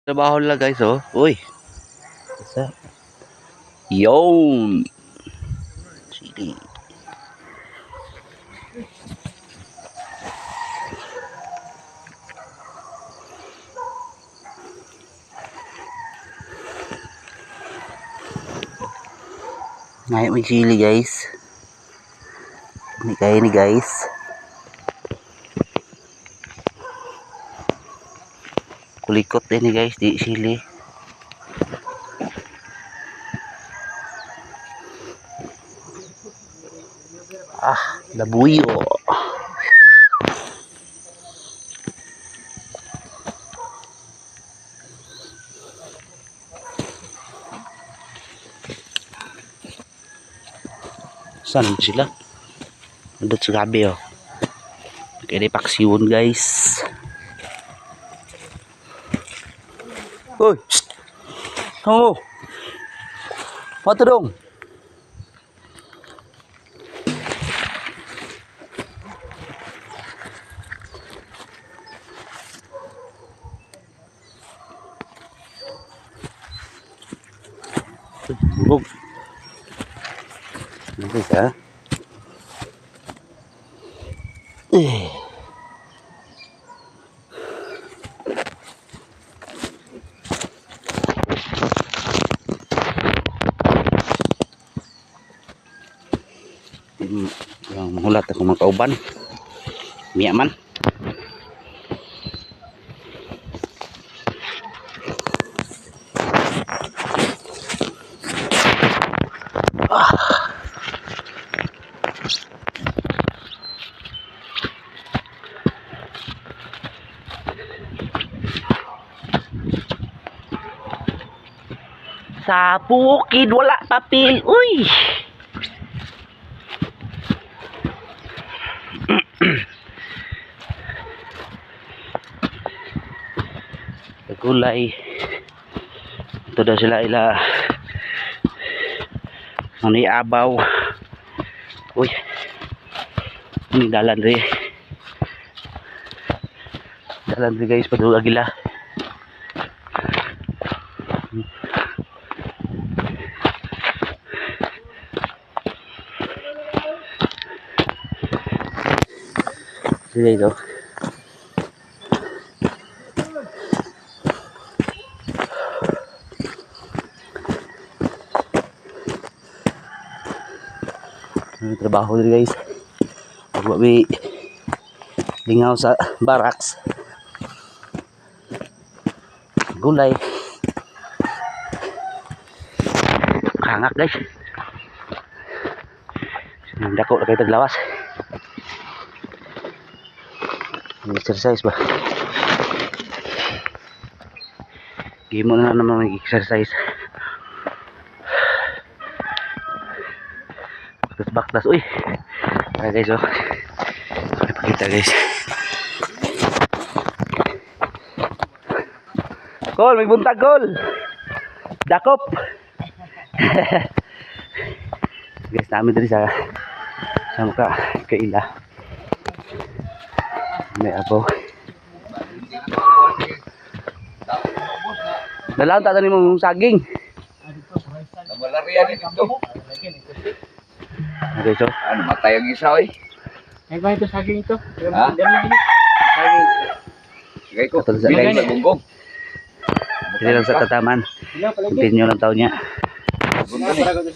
Trabaho lang guys, oh. Uy. Isa. Yon. Sige. Ngayon may chili guys. Ini kayak ini guys. Kulikot ini guys di sili. Labuyo. Saan sila? Nandun sa gabi oh. Kaya paksiwon guys. Hoy! Oh! What dong? Bulog. Ano guys ha? Yang menghulat ako mga kauban. Miya man. Sa bukid wala papel. Uy. Gulay. Ito daw sila ila. Ano abaw. Uy. Ini dalan rin. Dalan rin guys padung agila. Sila ito. Trabaho din guys. Pag may lingaw sa barracks. Gulay. Kangak guys. Dako na kayo taglawas. Exercise ba? Gimo na naman mag-exercise. Baktas. Uy. Ay guys oh. Pakita guys. Kol, may buntag kol. Dakop. Guys, namin dali sa muka kaila. May abaw. Dalang tatanim mong saging. Malaria dito. Okay, so. Ano, matay ang isa eh. Ay, ba ito saging ito? Ha? Saging. Sige ko. Sa Bigay guys. na bunggong. Hindi lang sa tataman. Continue lang taon niya. Bunggong eh.